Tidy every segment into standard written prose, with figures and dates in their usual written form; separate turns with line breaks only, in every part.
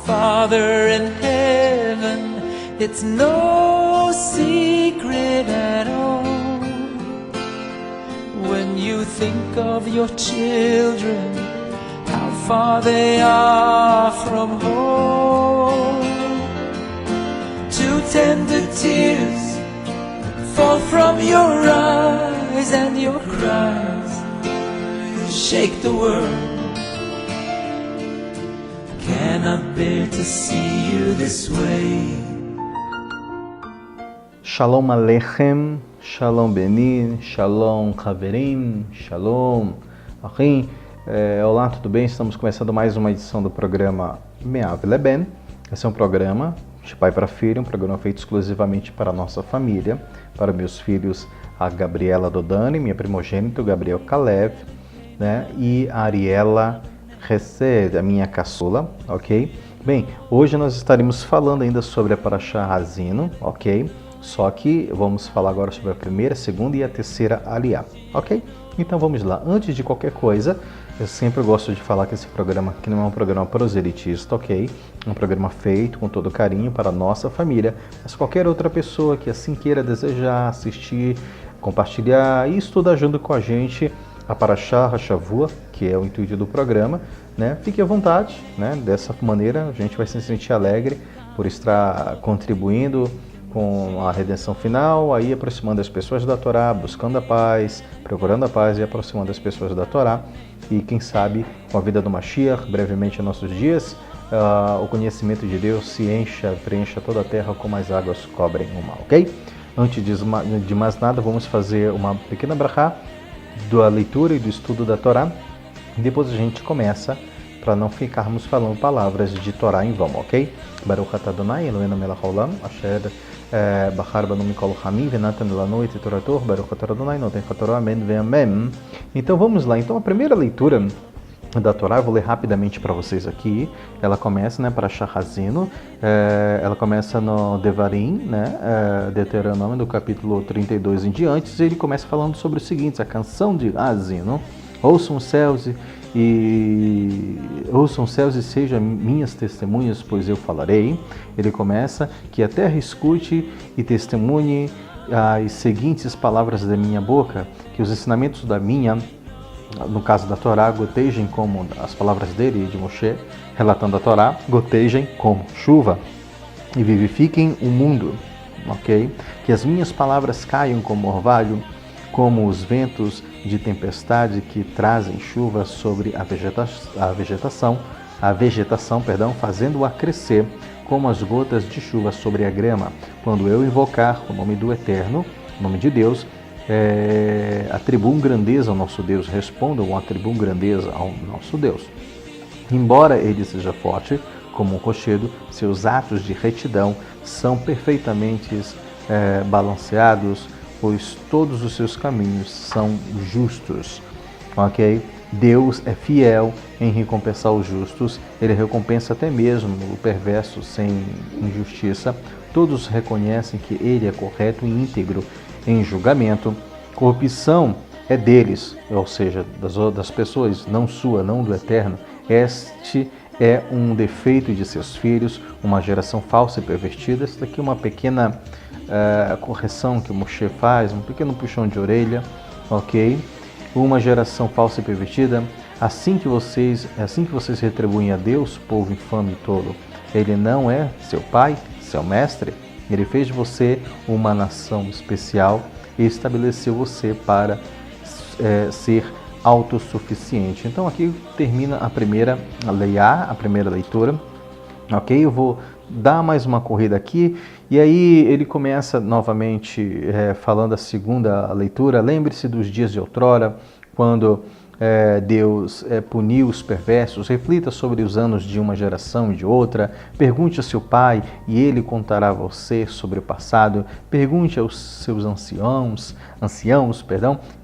Father in heaven, it's no secret at all. When you think of your children, how far they are from home. Two tender tears fall from your eyes, and your cries shake the world. Cannot bear to see you this way.
Shalom Aleichem, Shalom Benin, Shalom Haverim, Shalom Achim. Olá, tudo bem? Estamos começando mais uma edição do programa Me'av Leben. Esse é um programa de pai para filho, um programa feito exclusivamente para a nossa família, para meus filhos, a Gabriela Dodani, minha primogênita, o Gabriel Kalev, né? E a Ariela Hesed, a minha caçula, ok? Bem, hoje nós estaremos falando ainda sobre a Parashá Ha'azinu, ok? Só que vamos falar agora sobre a primeira, a segunda e a terceira Aliyah, ok? Então vamos lá. Antes de qualquer coisa, eu sempre gosto de falar que esse programa aqui não é um programa proselitista, ok? É um programa feito com todo carinho para a nossa família, mas qualquer outra pessoa que assim queira desejar, assistir, compartilhar e estudar junto com a gente a Parashá HaShavua, que é o intuito do programa, né? Fique à vontade, né? Dessa maneira a gente vai se sentir alegre por estar contribuindo com a redenção final, aí aproximando as pessoas da Torá, buscando a paz, procurando a paz e aproximando as pessoas da Torá. E quem sabe, com a vida do Mashiach, brevemente em nossos dias, o conhecimento de Deus se preencha toda a terra como as águas cobrem o mar, ok? Antes de mais nada, vamos fazer uma pequena brachá da leitura e do estudo da Torá. E depois a gente começa, para não ficarmos falando palavras de Torá em vão, ok? Baruch atah Adonai Eloheinu melech haolam, asher bachar banu mikol hamim venatan lanu et torator, Baruch atah Adonai noten hatorah, amém ve'amém. Então vamos lá. Então a primeira leitura da Torá, eu vou ler rapidamente para vocês aqui. Ela começa, né, para Parashá Ha'azinu, ela começa no Devarim, né, Deuteronômio, do capítulo 32 em diante, e ele começa falando sobre o seguinte: a canção de Ha'azinu, ouçam os céus e sejam minhas testemunhas, pois eu falarei. Ele começa: que a terra escute e testemunhe as seguintes palavras da minha boca, que os ensinamentos da minha, no caso da Torá, gotejem como as palavras dele e de Moshe, relatando a Torá, gotejem como chuva e vivifiquem o mundo, ok? Que as minhas palavras caiam como orvalho, como os ventos de tempestade que trazem chuva sobre a vegetação, fazendo-a crescer como as gotas de chuva sobre a grama. Quando eu invocar o nome do Eterno, o nome de Deus, atribuam grandeza ao nosso Deus, respondam, atribuam grandeza ao nosso Deus. Embora ele seja forte como um rochedo, seus atos de retidão são perfeitamente balanceados, pois todos os seus caminhos são justos, ok? Deus é fiel em recompensar os justos, ele recompensa até mesmo o perverso sem injustiça. Todos reconhecem que ele é correto e íntegro em julgamento. Corrupção é deles, ou seja, das pessoas, não sua, não do Eterno. Este é um defeito de seus filhos, uma geração falsa e pervertida. Esta aqui é uma pequena correção que o Moshe faz, um pequeno puxão de orelha, ok? Uma geração falsa e pervertida. Assim que vocês retribuem a Deus, povo infame e tolo, ele não é seu pai, seu mestre. Ele fez de você uma nação especial e estabeleceu você para ser autossuficiente. Então aqui termina a primeira leitura, ok? Eu vou dar mais uma corrida aqui, e aí ele começa novamente falando a segunda leitura. Lembre-se dos dias de outrora, quando Deus puniu os perversos. Reflita sobre os anos de uma geração e de outra. Pergunte a seu pai e ele contará a você sobre o passado. Pergunte aos seus anciãos,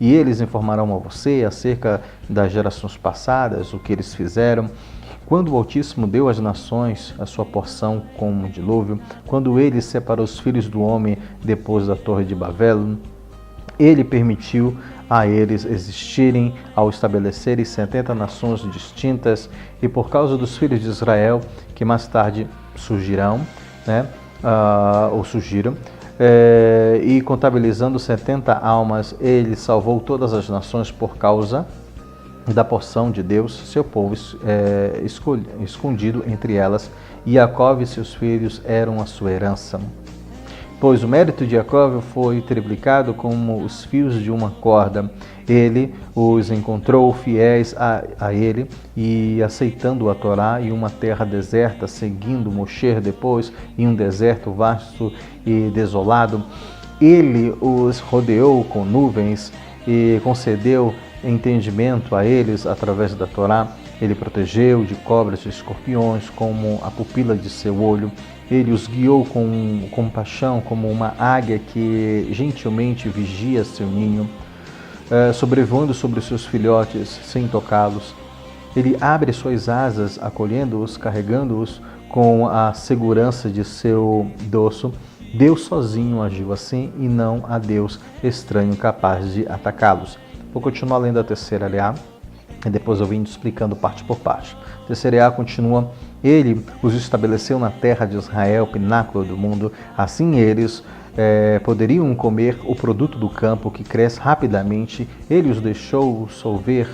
e eles informarão a você acerca das gerações passadas, o que eles fizeram. Quando o Altíssimo deu às nações a sua porção com um dilúvio, quando ele separou os filhos do homem depois da Torre de Babel, ele permitiu a eles existirem, ao estabelecerem 70 nações distintas, e por causa dos filhos de Israel, que mais tarde surgirão, né, ou surgiram, e contabilizando 70 almas, ele salvou todas as nações por causa da porção de Deus, seu povo escondido entre elas, e Jacó e seus filhos eram a sua herança. Pois o mérito de Jacó foi triplicado como os fios de uma corda. Ele os encontrou fiéis a ele e aceitando a Torá em uma terra deserta, seguindo Moshe depois em um deserto vasto e desolado. Ele os rodeou com nuvens e concedeu entendimento a eles através da Torá. Ele protegeu de cobras e escorpiões como a pupila de seu olho. Ele os guiou com compaixão como uma águia que gentilmente vigia seu ninho, sobrevoando sobre os seus filhotes sem tocá-los. Ele abre suas asas, acolhendo-os, carregando-os com a segurança de seu dorso. Deus sozinho agiu assim e não há Deus estranho capaz de atacá-los. Vou continuar lendo a terceira leá e depois eu vim explicando parte por parte. A terceira leá continua: ele os estabeleceu na terra de Israel, pináculo do mundo. Assim eles poderiam comer o produto do campo que cresce rapidamente. Ele os deixou solver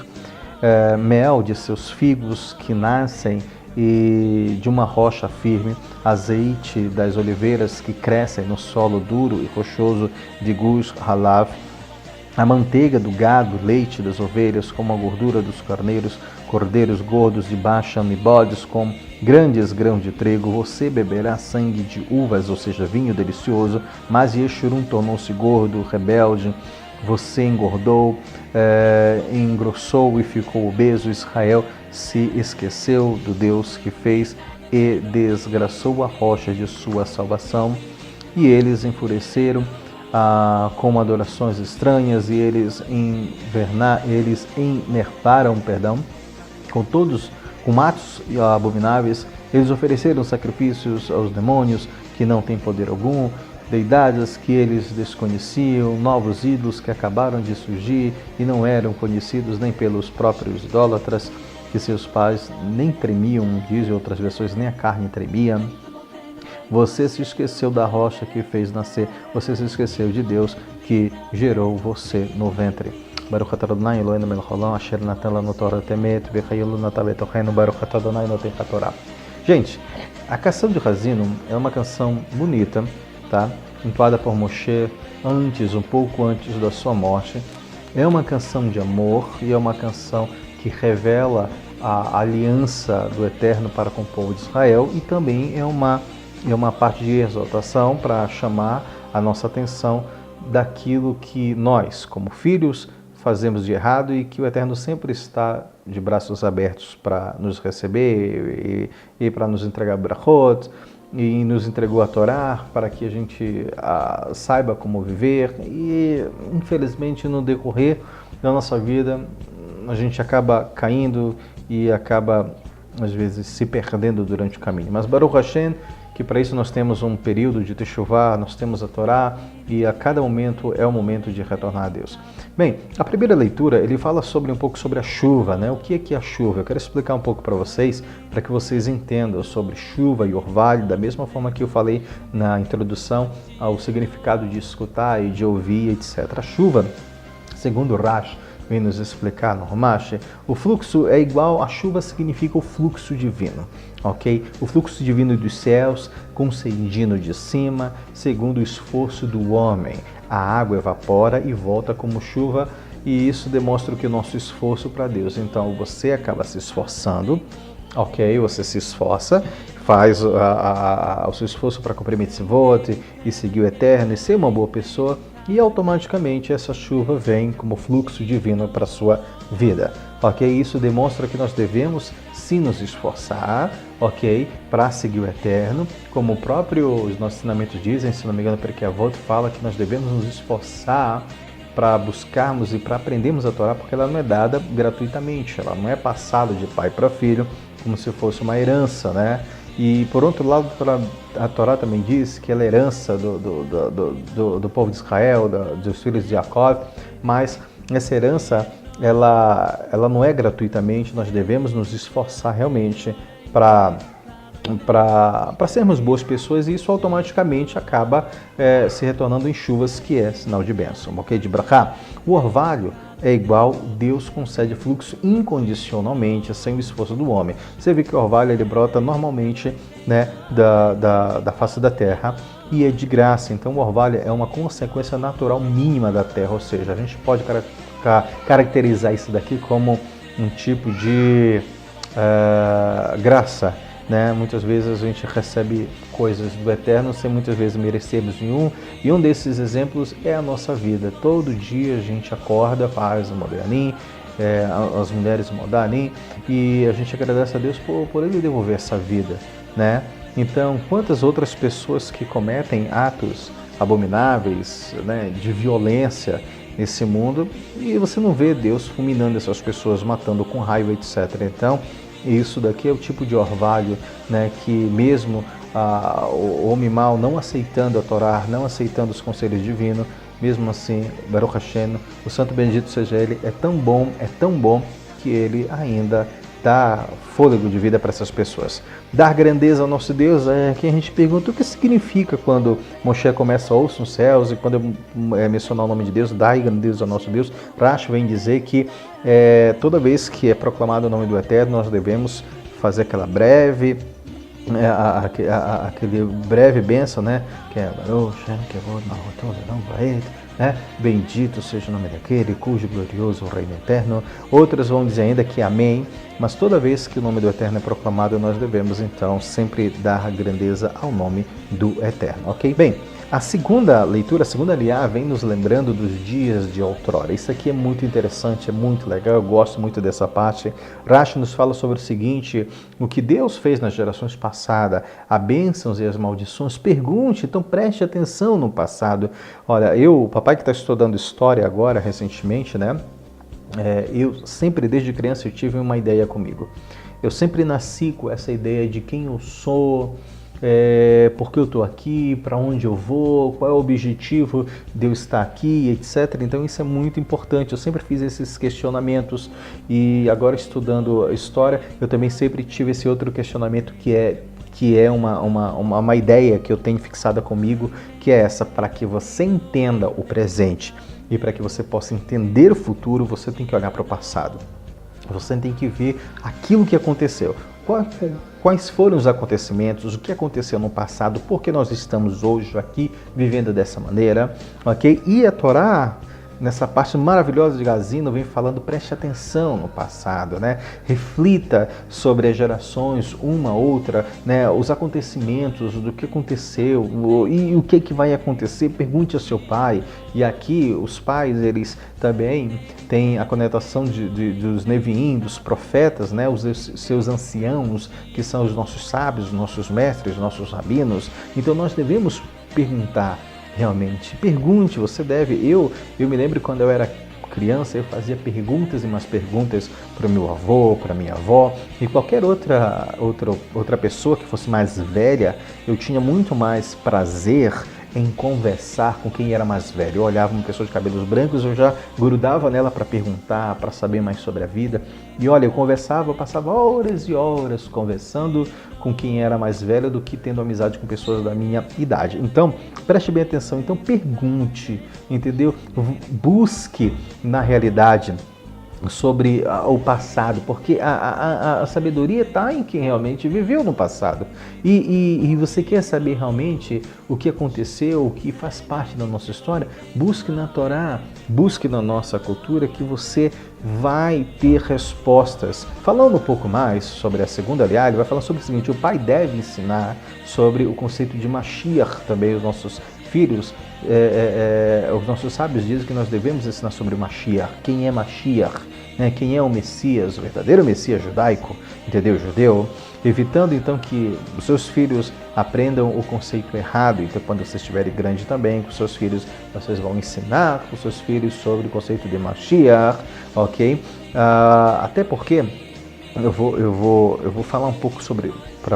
mel de seus figos que nascem e de uma rocha firme, azeite das oliveiras que crescem no solo duro e rochoso de Gus Halav, a manteiga do gado, leite das ovelhas, como a gordura dos cordeiros gordos de Bashan e bodes com grandes grãos de trigo. Você beberá sangue de uvas, ou seja, vinho delicioso, mas Yeshurun tornou-se gordo, rebelde. Você engordou, engrossou e ficou obeso. Israel se esqueceu do Deus que fez e desgraçou a rocha de sua salvação. E eles enfureceram com adorações estranhas, e eles enervaram, com atos abomináveis. Eles ofereceram sacrifícios aos demônios que não têm poder algum, deidades que eles desconheciam, novos ídolos que acabaram de surgir e não eram conhecidos nem pelos próprios idólatras, que seus pais nem tremiam, dizem outras versões, nem a carne tremia. Você se esqueceu da rocha que fez nascer, você se esqueceu de Deus que gerou você no ventre. Baruch atah Adonai Eloheinu melech haolam asher natan lanu Torat emet v'chayil natan betocheinu Baruch atah Adonai noten haTorá. Gente, a canção de Razino é uma canção bonita, tá? Entoada por Moshe um pouco antes da sua morte. É uma canção de amor e é uma canção que revela a aliança do Eterno para com o povo de Israel, e também é uma parte de exaltação para chamar a nossa atenção daquilo que nós, como filhos, fazemos de errado, e que o Eterno sempre está de braços abertos para nos receber e para nos entregar brachot, e nos entregou a Torá para que a gente saiba como viver. E infelizmente no decorrer da nossa vida a gente acaba caindo e acaba às vezes se perdendo durante o caminho. Mas Baruch Hashem, que para isso nós temos um período de Teshuvah, nós temos a Torá, e a cada momento é o momento de retornar a Deus. Bem, a primeira leitura, ele fala um pouco sobre a chuva, né? O que é a chuva? Eu quero explicar um pouco para vocês, para que vocês entendam sobre chuva e orvalho, da mesma forma que eu falei na introdução ao significado de escutar e de ouvir, etc. A chuva, segundo Rashi, vem nos explicar no Rashi, o fluxo é igual, a chuva significa o fluxo divino, ok? O fluxo divino dos céus, concedido de cima, segundo o esforço do homem. A água evapora e volta como chuva, e isso demonstra que o nosso esforço para Deus. Então você acaba se esforçando, ok? Você se esforça, faz o seu esforço para cumprir mitzvot e seguir o Eterno e ser uma boa pessoa, e automaticamente essa chuva vem como fluxo divino para a sua vida, ok? Isso demonstra que nós devemos sim nos esforçar, ok? Para seguir o Eterno, como os nossos ensinamentos dizem, se não me engano, porque a Avot fala que nós devemos nos esforçar para buscarmos e para aprendermos a Torá, porque ela não é dada gratuitamente, ela não é passada de pai para filho, como se fosse uma herança, né? E por outro lado, a Torá também diz que ela é herança do povo de Israel, dos filhos de Jacó, mas essa herança, ela não é gratuitamente, nós devemos nos esforçar realmente para sermos boas pessoas, e isso automaticamente acaba se retornando em chuvas, que é sinal de bênção, ok? De brachá. O orvalho é igual, Deus concede fluxo incondicionalmente, sem o esforço do homem. Você vê que o orvalho ele brota normalmente, né, da face da terra, e é de graça. Então o orvalho é uma consequência natural mínima da terra, ou seja, a gente pode caracterizar isso daqui como um tipo de graça, né? Muitas vezes a gente recebe coisas do Eterno sem muitas vezes merecermos nenhum, e um desses exemplos é a nossa vida. Todo dia a gente acorda, faz o Modanim, as mulheres Modanim, e a gente agradece a Deus por Ele devolver essa vida, né? Então, quantas outras pessoas que cometem atos abomináveis, né, de violência nesse mundo, e você não vê Deus fulminando essas pessoas, matando com raiva, etc. Então, isso daqui é o tipo de orvalho, né, que mesmo o homem mau não aceitando a Torá, não aceitando os conselhos divinos, mesmo assim, Baruch Hashem, o santo bendito seja ele, é tão bom que ele ainda dá fôlego de vida para essas pessoas. Dar grandeza ao nosso Deus, que a gente pergunta o que significa quando Moshe começa ouça os céus, e quando mencionar o nome de Deus, dar grandeza ao nosso Deus. Rashi vem dizer que toda vez que é proclamado o nome do Eterno, nós devemos fazer aquela breve aquele breve bênção, né? Que é né? Bendito seja o nome daquele cujo glorioso reino eterno. Outras vão dizer ainda que amém, mas toda vez que o nome do Eterno é proclamado, nós devemos então sempre dar grandeza ao nome do Eterno, ok? Bem, a segunda leitura, a segunda aliá, vem nos lembrando dos dias de outrora. Isso aqui é muito interessante, é muito legal, eu gosto muito dessa parte. Rashi nos fala sobre o seguinte: o que Deus fez nas gerações passadas, as bênçãos e as maldições. Pergunte, então preste atenção no passado. Olha, o papai que está estudando história agora, recentemente, né? Eu sempre, desde criança, eu tive uma ideia comigo. Eu sempre nasci com essa ideia de quem eu sou, por que eu estou aqui, para onde eu vou, qual é o objetivo de eu estar aqui, etc. Então isso é muito importante, eu sempre fiz esses questionamentos, e agora estudando história, eu também sempre tive esse outro questionamento que é uma ideia que eu tenho fixada comigo, que é essa: para que você entenda o presente e para que você possa entender o futuro, você tem que olhar para o passado. Você tem que ver aquilo que aconteceu. Quais foram os acontecimentos, o que aconteceu no passado, por que nós estamos hoje aqui vivendo dessa maneira, ok? E a Torá, nessa parte maravilhosa de Gazino, vem falando: preste atenção no passado, né? Reflita sobre as gerações, uma outra, né? Os acontecimentos, do que aconteceu e o que vai acontecer. Pergunte ao seu pai. E aqui os pais, eles também têm a conotação dos Neviim, dos profetas, né? Os seus anciãos, que são os nossos sábios, os nossos mestres, os nossos rabinos. Então nós devemos perguntar. Realmente, pergunte, você deve. Eu me lembro quando eu era criança, eu fazia perguntas e mais perguntas para o meu avô, para minha avó, e qualquer outra pessoa que fosse mais velha. Eu tinha muito mais prazer em conversar com quem era mais velho. Eu olhava uma pessoa de cabelos brancos, eu já grudava nela para perguntar, para saber mais sobre a vida. E olha, eu conversava, eu passava horas e horas conversando com quem era mais velho do que tendo amizade com pessoas da minha idade. Então, preste bem atenção, então pergunte, entendeu? Busque na realidade sobre o passado, porque a sabedoria está em quem realmente viveu no passado. E você quer saber realmente o que aconteceu, o que faz parte da nossa história? Busque na Torá, busque na nossa cultura, que você vai ter respostas. Falando um pouco mais sobre a segunda aliá, ele vai falar sobre o seguinte: o pai deve ensinar sobre o conceito de Mashiach também. Os nossos filhos, os nossos sábios dizem que nós devemos ensinar sobre Mashiach. Quem é Mashiach? Quem é o Messias, o verdadeiro Messias judaico, entendeu? Judeu, evitando então que os seus filhos aprendam o conceito errado. Então, quando você estiver grande também, com seus filhos, vocês vão ensinar com seus filhos sobre o conceito de Mashiach, ok? Até porque eu vou falar um pouco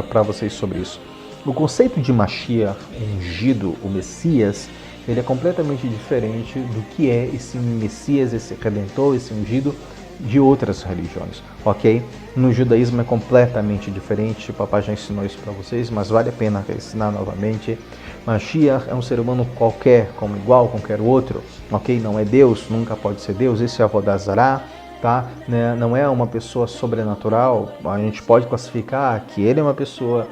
para vocês sobre isso. O conceito de Mashiach, ungido, o Messias, ele é completamente diferente do que é esse Messias, esse Redentor, esse ungido de outras religiões, ok? No judaísmo é completamente diferente, o papai já ensinou isso para vocês, mas vale a pena ensinar novamente. Mashiach é um ser humano qualquer, como igual a qualquer outro, ok? Não é Deus, nunca pode ser Deus, esse é Avodah Zará, tá? Não é uma pessoa sobrenatural, a gente pode classificar que ele é uma pessoa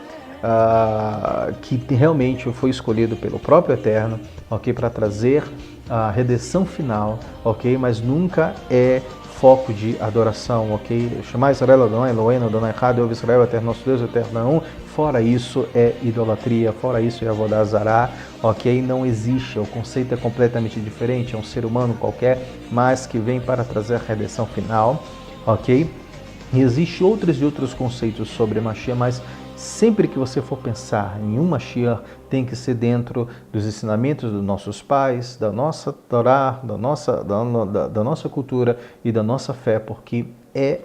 que realmente foi escolhido pelo próprio Eterno, ok? Para trazer a redenção final, ok? Mas nunca é foco de adoração, ok? Chamar Israel Adonai Eloheinu, Adonai Echad, ouve Israel, Eterno nosso Deus, Eterno é um. Fora isso é idolatria, fora isso é Avodah Zará, ok? Não existe, o conceito é completamente diferente, é um ser humano qualquer, mas que vem para trazer a redenção final, ok? E existem outros e outros conceitos sobre Mashiach, mas sempre que você for pensar em um Mashiach, tem que ser dentro dos ensinamentos dos nossos pais, da nossa Torá, da nossa cultura e da nossa fé, porque é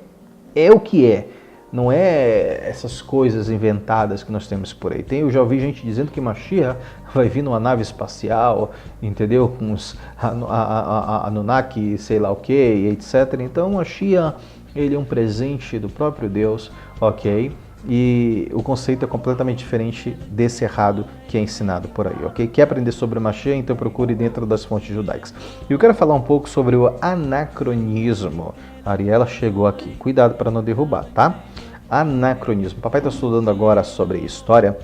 o que é. Não é essas coisas inventadas que nós temos por aí. Eu já ouvi gente dizendo que Mashiach vai vir numa nave espacial, entendeu? Com os Anunnaki, sei lá o que, etc. Então Mashiach, ele é um presente do próprio Deus, ok? E o conceito é completamente diferente desse errado que é ensinado por aí, ok? Quer aprender sobre Mashiach? Então procure dentro das fontes judaicas. E eu quero falar um pouco sobre o anacronismo. A Ariela chegou aqui. Cuidado para não derrubar, tá? Anacronismo. O papai está estudando agora sobre história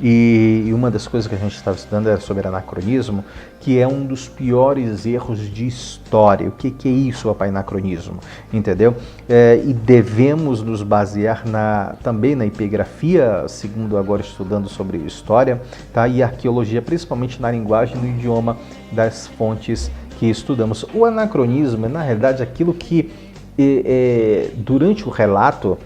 e uma das coisas que a gente estava estudando era sobre anacronismo, que é um dos piores erros de história. O que é isso, papai, anacronismo? Entendeu? E devemos nos basear também na epigrafia, segundo agora estudando sobre história, tá? E arqueologia, principalmente na linguagem e no idioma das fontes que estudamos. O anacronismo é, na realidade, aquilo que durante o relato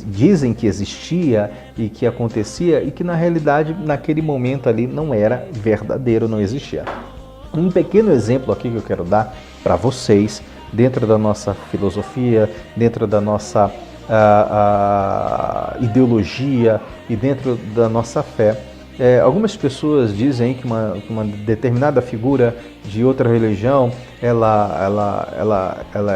dizem que existia e que acontecia e que na realidade naquele momento ali não era verdadeiro, não existia. Um pequeno exemplo aqui que eu quero dar para vocês, dentro da nossa filosofia, dentro da nossa ideologia e dentro da nossa fé. Algumas pessoas dizem que uma determinada figura de outra religião ela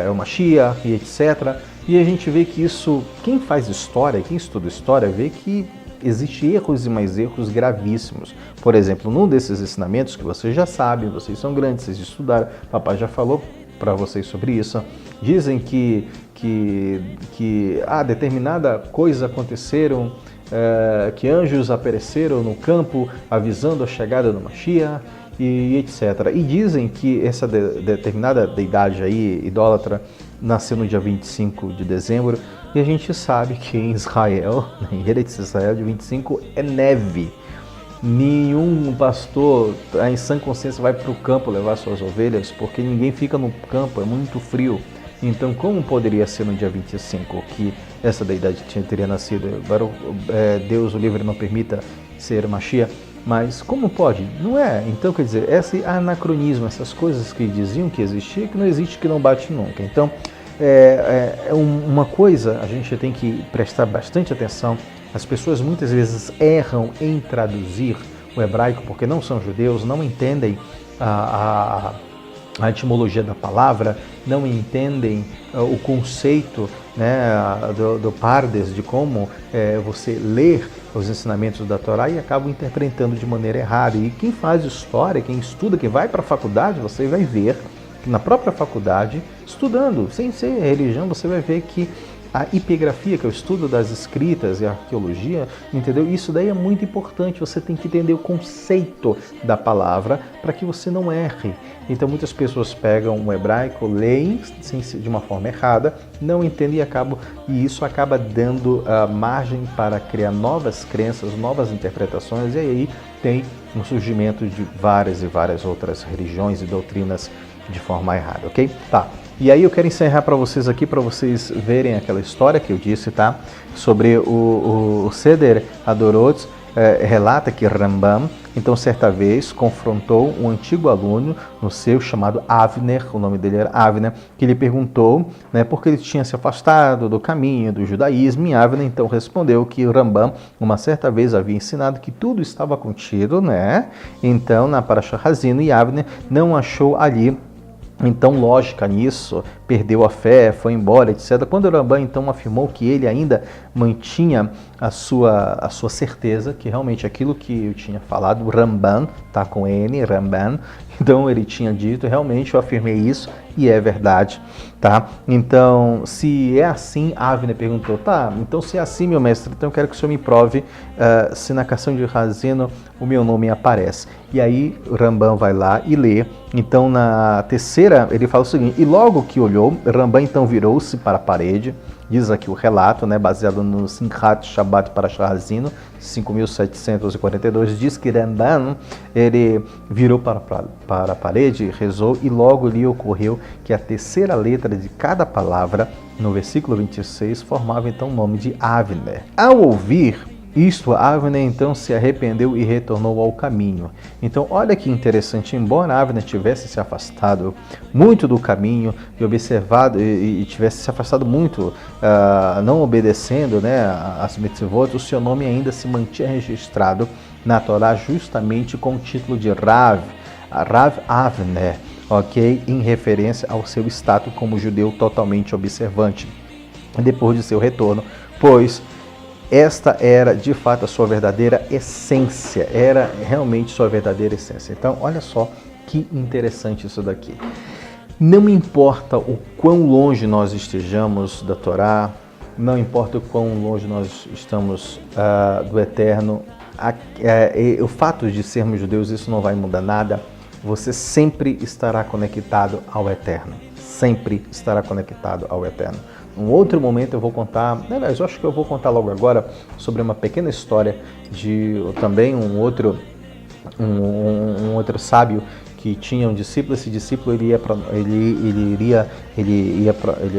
é uma Shia e etc. E a gente vê que isso, quem faz história, quem estuda história, vê que existem erros e mais erros gravíssimos. Por exemplo, num desses ensinamentos que vocês já sabem, vocês são grandes, vocês estudaram, papai já falou para vocês sobre isso, dizem que determinada coisa aconteceram, que anjos apareceram no campo avisando a chegada do Mashiach e etc. E dizem que essa determinada deidade aí, idólatra, nasceu no dia 25 de dezembro, e a gente sabe que em Israel, em Eretz Israel, de 25 é neve. Nenhum pastor em sã consciência vai para o campo levar suas ovelhas, porque ninguém fica no campo, é muito frio. Então, como poderia ser no dia 25 que essa deidade teria nascido? Deus o livre não permita ser Mashiach, mas como pode? Não é. Então, quer dizer, esse anacronismo, essas coisas que diziam que existia, que não existe, que não bate nunca. Então, uma coisa, a gente tem que prestar bastante atenção. As pessoas muitas vezes erram em traduzir o hebraico porque não são judeus, não entendem a etimologia da palavra, não entendem o conceito, né, do pardes, de como você ler os ensinamentos da Torá, e acabam interpretando de maneira errada. E quem faz história, quem estuda, quem vai para a faculdade, você vai ver que na própria faculdade, estudando, sem ser religião, você vai ver que a epigrafia, que é o estudo das escritas e a arqueologia, entendeu? Isso daí é muito importante, você tem que entender o conceito da palavra para que você não erre. Então muitas pessoas pegam o hebraico, leem de uma forma errada, não entendem e isso acaba dando margem para criar novas crenças, novas interpretações, e aí tem um surgimento de várias e várias outras religiões e doutrinas de forma errada, ok? Tá. E aí eu quero encerrar para vocês aqui, para vocês verem aquela história que eu disse, tá? Sobre o Seder Adorot, relata que Rambam, então, certa vez, confrontou um antigo aluno no seu chamado Avner, o nome dele era Avner, que lhe perguntou, né, por que ele tinha se afastado do caminho do judaísmo, e Avner então respondeu que Rambam, uma certa vez, havia ensinado que tudo estava contido, né? Então, na Parashat Hazino, e Avner não achou ali então lógica nisso, perdeu a fé, foi embora, etc. Quando Rambam então afirmou que ele ainda mantinha a sua certeza, que realmente aquilo que eu tinha falado, Ramban, tá com N, Ramban, então ele tinha dito, realmente eu afirmei isso e é verdade, tá? Então, se é assim, Avner perguntou, tá, então se é assim, meu mestre, então eu quero que o senhor me prove se na canção de Hazino o meu nome aparece. E aí Rambam vai lá e lê. Então na terceira ele fala o seguinte, e logo que olhou, Rambam então virou-se para a parede, diz aqui o relato, né, baseado no Simchat Shabbat Parashat Hazino, 5.742, diz que Rambam, ele virou para a parede, rezou, e logo lhe ocorreu que a terceira letra de cada palavra, no versículo 26, formava então o nome de Avner. Ao ouvir isto, Avner então se arrependeu e retornou ao caminho. Então, olha que interessante, embora Avner tivesse se afastado muito do caminho e observado e tivesse se afastado muito, não obedecendo, né, as mitzvot, o seu nome ainda se mantinha registrado na Torá justamente com o título de Rav Avner, ok? Em referência ao seu status como judeu totalmente observante depois de seu retorno, pois esta era, de fato, a sua verdadeira essência, era realmente sua verdadeira essência. Então, olha só que interessante isso daqui. Não importa o quão longe nós estejamos da Torá, não importa o quão longe nós estamos do Eterno, o fato de sermos judeus, isso não vai mudar nada. Você sempre estará conectado ao Eterno, sempre estará conectado ao Eterno. Um outro momento eu vou contar, aliás, eu acho que eu vou contar logo agora sobre uma pequena história de também um outro sábio que tinha um discípulo. Esse discípulo ele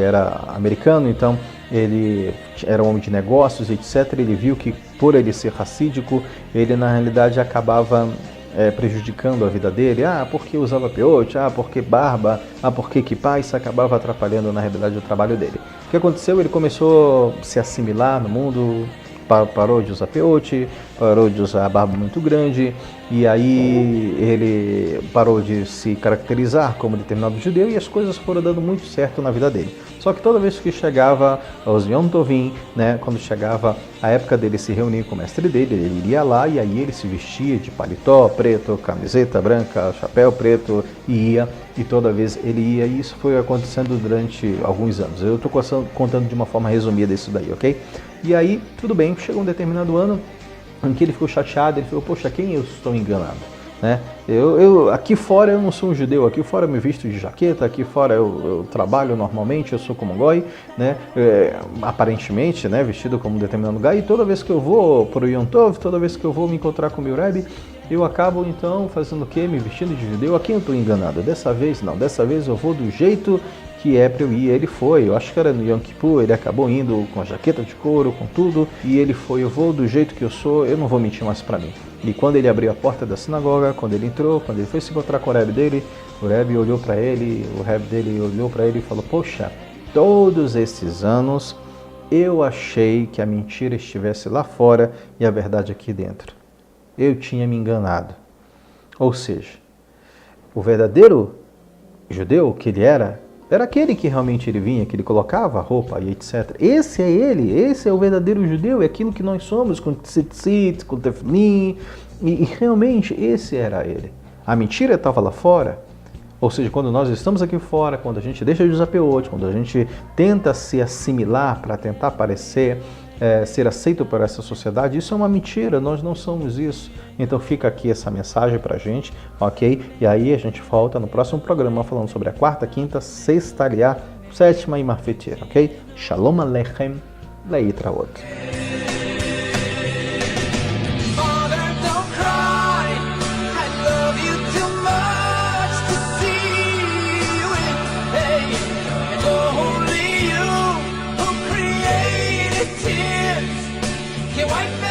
era americano, então ele era um homem de negócios, etc. Ele viu que por ele ser racídico, ele na realidade acabava prejudicando a vida dele, porque usava peote, porque barba, porque kippah, isso acabava atrapalhando na realidade o trabalho dele. O que aconteceu? Ele começou a se assimilar no mundo, parou de usar peote, parou de usar barba muito grande, e aí ele parou de se caracterizar como determinado judeu, e as coisas foram dando muito certo na vida dele. Só que toda vez que chegava aos Yom Tovim, né, quando chegava a época dele se reunir com o mestre dele, ele iria lá e aí ele se vestia de paletó preto, camiseta branca, chapéu preto e ia, e toda vez ele ia, e isso foi acontecendo durante alguns anos. Eu estou contando de uma forma resumida isso daí, ok? E aí, tudo bem, chegou um determinado ano em que ele ficou chateado, ele falou, poxa, quem eu estou enganado? Né? Aqui fora eu não sou um judeu, aqui fora eu me visto de jaqueta, aqui fora eu trabalho normalmente, eu sou como um goi, né? Aparentemente, né, vestido como um determinado lugar, e toda vez que eu vou para o Yom Tov, toda vez que eu vou me encontrar com o meu Rebbe, eu acabo então fazendo o quê? Me vestindo de judeu. Aqui eu estou enganado, dessa vez não, dessa vez eu vou do jeito que é para eu ir. Ele foi, eu acho que era no Yom Kippur, ele acabou indo com a jaqueta de couro, com tudo, e ele foi, eu vou do jeito que eu sou, eu não vou mentir mais para mim. E quando ele abriu a porta da sinagoga, quando ele entrou, quando ele foi se encontrar com o Rebbe dele, o Rebbe olhou para ele, o Rebbe dele olhou para ele e falou, poxa, todos esses anos eu achei que a mentira estivesse lá fora e a verdade aqui dentro. Eu tinha me enganado. Ou seja, o verdadeiro judeu que ele era aquele que realmente ele vinha, que ele colocava a roupa e etc. Esse é ele, esse é o verdadeiro judeu, é aquilo que nós somos, com tzitzit, com tefilin, e realmente esse era ele. A mentira estava lá fora, ou seja, quando nós estamos aqui fora, quando a gente deixa de usar peote, quando a gente tenta se assimilar para tentar parecer ser aceito por essa sociedade, isso é uma mentira, nós não somos isso. Então fica aqui essa mensagem pra gente, ok? E aí a gente volta no próximo programa falando sobre a quarta, quinta, sexta, aliá, sétima e marfeteira, ok? Shalom Aleichem, Leitraot.
White man.